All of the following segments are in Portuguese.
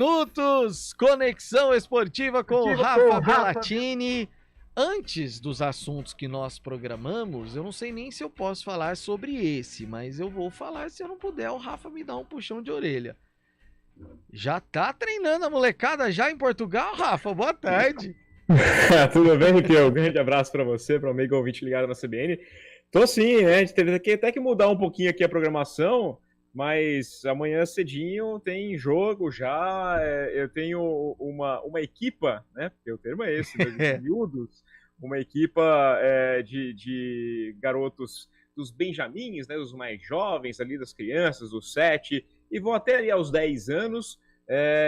Minutos, Conexão Esportiva com o Rafa Bellatini. Antes dos assuntos que nós programamos, eu não sei nem se eu posso falar sobre esse, mas eu vou falar se eu não puder, o Rafa me dá um puxão de orelha. Já tá treinando a molecada já em Portugal, Rafa? Boa tarde. Tudo bem, Riquel? Um grande abraço para você, para o amigo ouvinte ligado na CBN. Tô sim, né? A gente teve até que mudar um pouquinho aqui a programação, mas amanhã cedinho tem jogo já. Eu tenho uma equipa, né? Porque o termo é esse, de miúdos, uma equipa de garotos dos benjamins, né? Os mais jovens ali, das crianças, dos 7, e vão até ali aos 10 anos,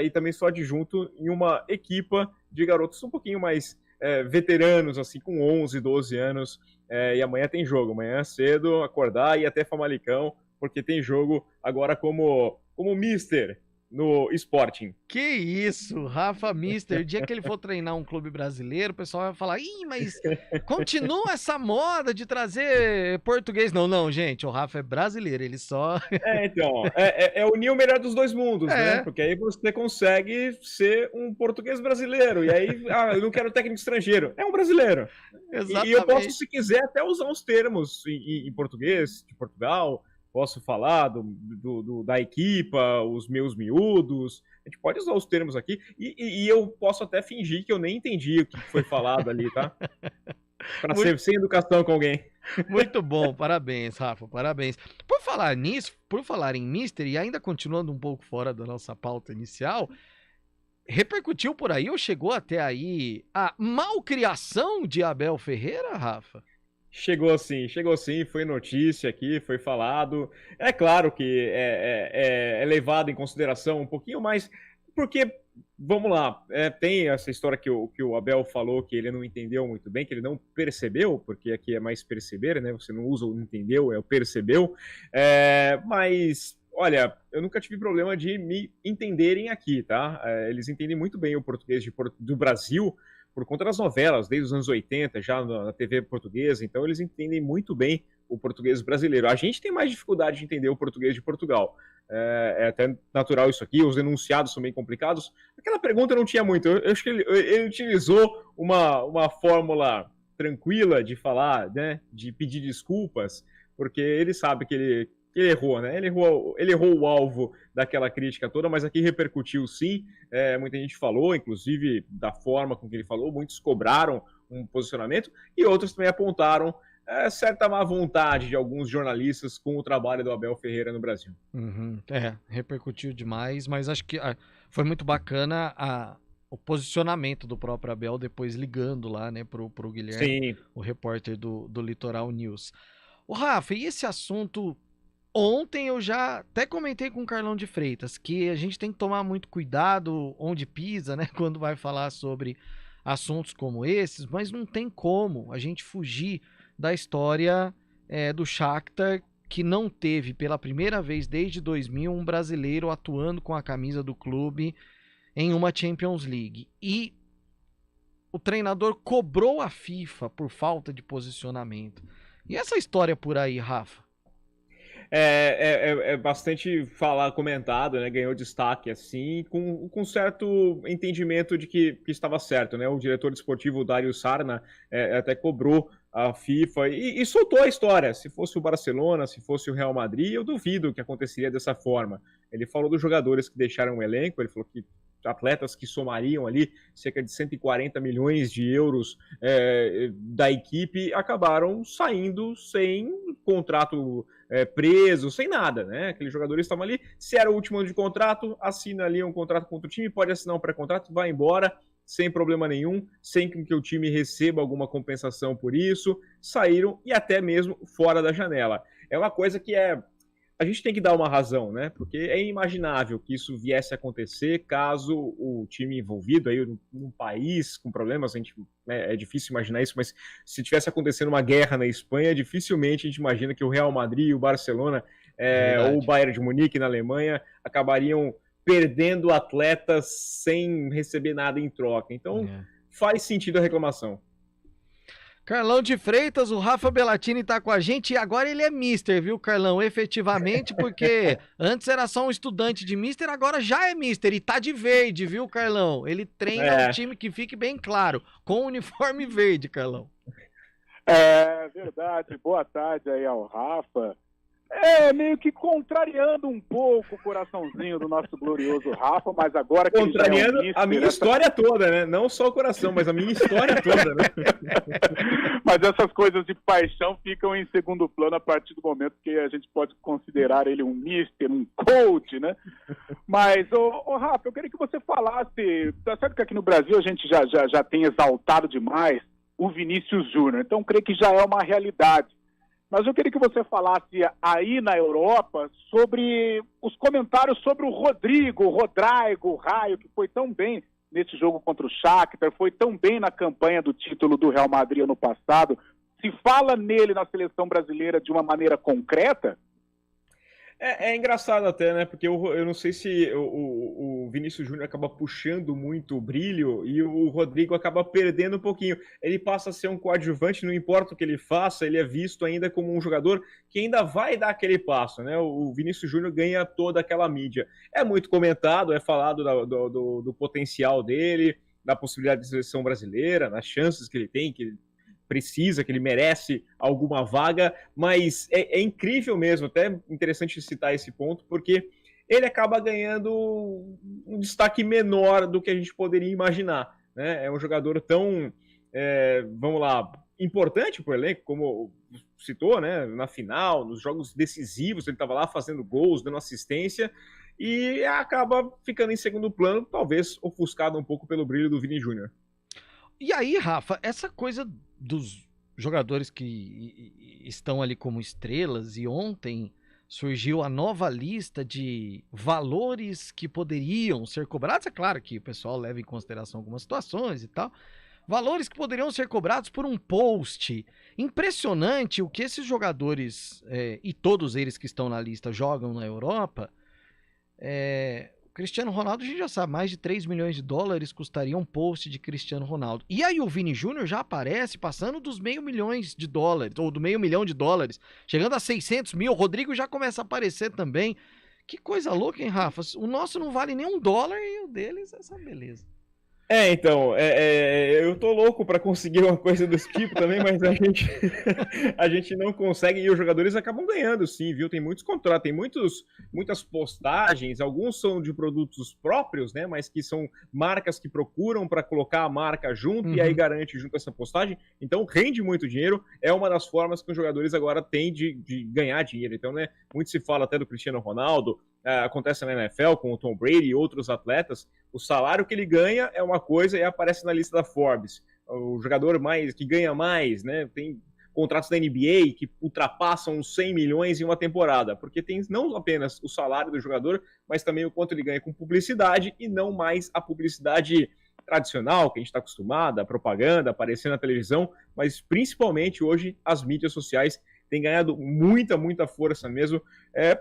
e também sou adjunto em uma equipa de garotos um pouquinho mais veteranos, assim, com 11, 12 anos, e amanhã tem jogo, amanhã cedo, acordar e ir até Famalicão, porque tem jogo agora como mister no Sporting. Que isso, Rafa Mister, o dia que ele for treinar um clube brasileiro, o pessoal vai falar, mas continua essa moda de trazer português. Não, gente, o Rafa é brasileiro, ele só... Então, é unir o melhor dos dois mundos, né? Porque aí você consegue ser um português brasileiro, e aí, eu não quero técnico estrangeiro, é um brasileiro. Exatamente. E eu posso, se quiser, até usar uns termos em português, de Portugal. Posso falar da equipa, os meus miúdos, a gente pode usar os termos aqui, e eu posso até fingir que eu nem entendi o que foi falado ali, tá? Para ser sem educação com alguém. Muito bom, parabéns, Rafa, parabéns. Por falar nisso, por falar em Mister, e ainda continuando um pouco fora da nossa pauta inicial, repercutiu por aí ou chegou até aí a malcriação de Abel Ferreira, Rafa? Chegou sim, foi notícia aqui, foi falado. É claro que é levado em consideração um pouquinho mais, porque, vamos lá, tem essa história que o Abel falou que ele não entendeu muito bem, que ele não percebeu, porque aqui é mais perceber, né? Você não usa o entendeu, é o percebeu. Mas, olha, eu nunca tive problema de me entenderem aqui, tá? Eles entendem muito bem o português do Brasil, por conta das novelas, desde os anos 80, já na TV portuguesa, então eles entendem muito bem o português brasileiro. A gente tem mais dificuldade de entender o português de Portugal. É até natural isso aqui, os enunciados são bem complicados. Aquela pergunta não tinha muito, eu acho que ele utilizou uma fórmula tranquila de falar, né, de pedir desculpas, porque ele sabe que ele errou, né? Ele errou o alvo daquela crítica toda, mas aqui repercutiu sim. Muita gente falou, inclusive da forma com que ele falou, muitos cobraram um posicionamento e outros também apontaram certa má vontade de alguns jornalistas com o trabalho do Abel Ferreira no Brasil. Repercutiu demais, mas acho que foi muito bacana o posicionamento do próprio Abel depois ligando lá, né, pro Guilherme, sim, o repórter do Litoral News. O Rafa, e esse assunto... Ontem eu já até comentei com o Carlão de Freitas que a gente tem que tomar muito cuidado onde pisa, né, quando vai falar sobre assuntos como esses, mas não tem como a gente fugir da história do Shakhtar, que não teve pela primeira vez desde 2000 um brasileiro atuando com a camisa do clube em uma Champions League. E o treinador cobrou a FIFA por falta de posicionamento. E essa história por aí, Rafa? É bastante comentado, né? Ganhou destaque assim, com certo entendimento de que estava certo, né? O diretor desportivo Dario Sarna até cobrou a FIFA e soltou a história. Se fosse o Barcelona, se fosse o Real Madrid, eu duvido que aconteceria dessa forma. Ele falou dos jogadores que deixaram o elenco, ele falou que atletas que somariam ali cerca de 140 milhões de euros da equipe acabaram saindo sem contrato preso, sem nada, né? Aqueles jogadores estavam ali, se era o último ano de contrato, assina ali um contrato com outro time, pode assinar um pré-contrato, vai embora, sem problema nenhum, sem que o time receba alguma compensação por isso, saíram e até mesmo fora da janela. É uma coisa que a gente tem que dar uma razão, né? Porque é inimaginável que isso viesse a acontecer caso o time envolvido aí num país com problemas, é difícil imaginar isso, mas se tivesse acontecendo uma guerra na Espanha, dificilmente a gente imagina que o Real Madrid, o Barcelona ou o Bayern de Munique na Alemanha acabariam perdendo atletas sem receber nada em troca. Então faz sentido a reclamação. Carlão de Freitas, o Rafa Bellatini tá com a gente e agora ele é mister, viu, Carlão? Efetivamente, porque antes era só um estudante de mister, agora já é mister e tá de verde, viu, Carlão? Ele treina o time, que fique bem claro, com o uniforme verde, Carlão. É verdade, boa tarde aí ao Rafa. Meio que contrariando um pouco o coraçãozinho do nosso glorioso Rafa, mas agora que contrariando a minha história toda, né? Não só o coração, mas a minha história toda, né? Mas essas coisas de paixão ficam em segundo plano a partir do momento que a gente pode considerar ele um mister, um coach, né? Mas, ô Rafa, eu queria que você falasse, tá certo que aqui no Brasil a gente já tem exaltado demais o Vinícius Júnior, então creio que já é uma realidade. Mas eu queria que você falasse aí na Europa sobre os comentários sobre o Rodrigo, o Raio, que foi tão bem nesse jogo contra o Shakhtar, foi tão bem na campanha do título do Real Madrid ano passado. Se fala nele na seleção brasileira de uma maneira concreta? É engraçado até, né? Porque eu não sei se o Vinícius Júnior acaba puxando muito o brilho e o Rodrigo acaba perdendo um pouquinho. Ele passa a ser um coadjuvante, não importa o que ele faça, ele é visto ainda como um jogador que ainda vai dar aquele passo, né? O Vinícius Júnior ganha toda aquela mídia. É muito comentado, é falado do potencial dele, da possibilidade de seleção brasileira, das chances que ele tem, que ele precisa, que ele merece alguma vaga, mas é incrível mesmo, até interessante citar esse ponto, porque ele acaba ganhando um destaque menor do que a gente poderia imaginar, né? É um jogador tão, vamos lá, importante para o elenco, como citou, né? Na final, nos jogos decisivos, ele estava lá fazendo gols, dando assistência, e acaba ficando em segundo plano, talvez ofuscado um pouco pelo brilho do Vini Júnior. E aí, Rafa, essa coisa dos jogadores que estão ali como estrelas, e ontem surgiu a nova lista de valores que poderiam ser cobrados. É claro que o pessoal leva em consideração algumas situações e tal. Valores que poderiam ser cobrados por um post. Impressionante o que esses jogadores, e todos eles que estão na lista, jogam na Europa. Cristiano Ronaldo, a gente já sabe, mais de 3 milhões de dólares custaria um post de Cristiano Ronaldo. E aí o Vini Júnior já aparece passando dos $500 mil, ou do $500 mil, chegando a 600 mil. O Rodrigo já começa a aparecer também. Que coisa louca, hein, Rafa? O nosso não vale nem $1 e o deles é essa beleza. Então, eu tô louco para conseguir uma coisa desse tipo também, mas a gente não consegue, e os jogadores acabam ganhando sim, viu? Tem muitos contratos, tem muitas postagens, alguns são de produtos próprios, né? Mas que são marcas que procuram para colocar a marca junto e aí garante junto essa postagem, então rende muito dinheiro, é uma das formas que os jogadores agora têm de ganhar dinheiro. Então, né? Muito se fala até do Cristiano Ronaldo, acontece na NFL com o Tom Brady e outros atletas. O salário que ele ganha é uma coisa e aparece na lista da Forbes. O jogador que ganha mais, né? Tem contratos da NBA que ultrapassam os 100 milhões em uma temporada, porque tem não apenas o salário do jogador, mas também o quanto ele ganha com publicidade e não mais a publicidade tradicional que a gente está acostumado, a propaganda, aparecer na televisão, mas principalmente hoje as mídias sociais têm ganhado muita força mesmo,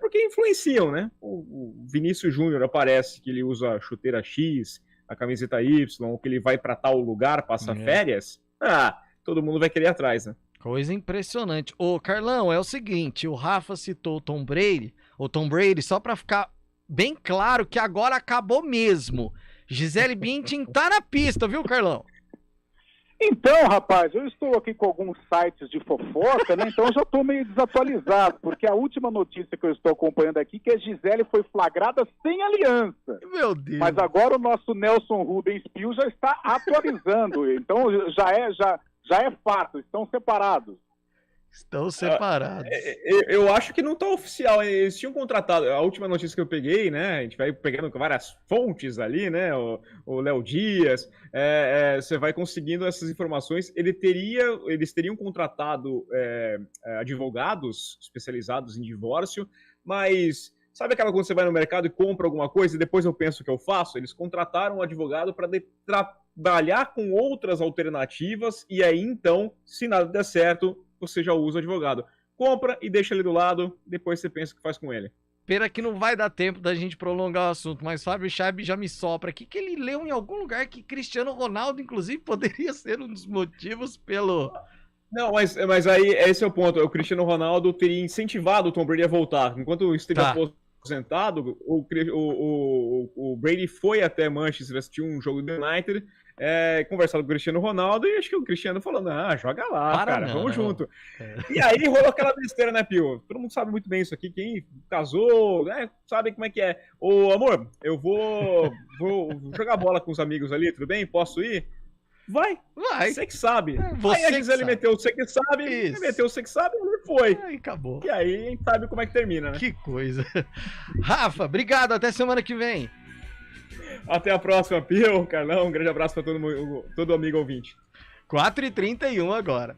porque influenciam, né? O Vinícius Júnior aparece que ele usa chuteira X, a camiseta Y, ou que ele vai para tal lugar, passa férias, todo mundo vai querer ir atrás, né? Coisa impressionante. Ô, Carlão, é o seguinte, o Rafa citou o Tom Brady, só para ficar bem claro que agora acabou mesmo. Gisele Bündchen tá na pista, viu, Carlão? Então, rapaz, eu estou aqui com alguns sites de fofoca, né? Então eu já estou meio desatualizado, porque a última notícia que eu estou acompanhando aqui é que a Gisele foi flagrada sem aliança. Meu Deus. Mas agora o nosso Nelson Rubens Pio já está atualizando. Então já é fato, estão separados. Estão separados. Eu acho que não está oficial. Eles tinham contratado. A última notícia que eu peguei, né? A gente vai pegando várias fontes ali, né? O Léo Dias. Você vai conseguindo essas informações. Eles teriam contratado advogados especializados em divórcio, mas sabe aquela quando você vai no mercado e compra alguma coisa e depois eu penso o que eu faço? Eles contrataram um advogado para trabalhar com outras alternativas e aí então, se nada der certo, você já usa o advogado. Compra e deixa ele do lado, depois você pensa o que faz com ele. Pena que não vai dar tempo da gente prolongar o assunto, mas Fábio Chaib já me sopra aqui que ele leu em algum lugar que Cristiano Ronaldo, inclusive, poderia ser um dos motivos pelo Não, mas aí esse é o ponto. O Cristiano Ronaldo teria incentivado o Tom Brady a voltar. Enquanto esteve aposentado, o Brady foi até Manchester, assistiu um jogo do United, conversado com o Cristiano Ronaldo, e acho que o Cristiano falou, joga lá, vamos junto. E aí rolou aquela besteira, né, Pio? Todo mundo sabe muito bem isso aqui, quem casou, né, sabe como é que é. Ô, amor, eu vou jogar bola com os amigos ali, tudo bem? Posso ir? Vai. Você que sabe. Você aí a Gisele meteu você que sabe, ele meteu você que sabe, ele foi. Aí acabou. E aí a gente sabe como é que termina, né? Que coisa. Rafa, obrigado, até semana que vem. Até a próxima, Pio, Carlão, um grande abraço para todo amigo ouvinte. 4h31 agora.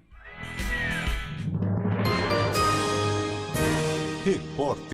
Repórter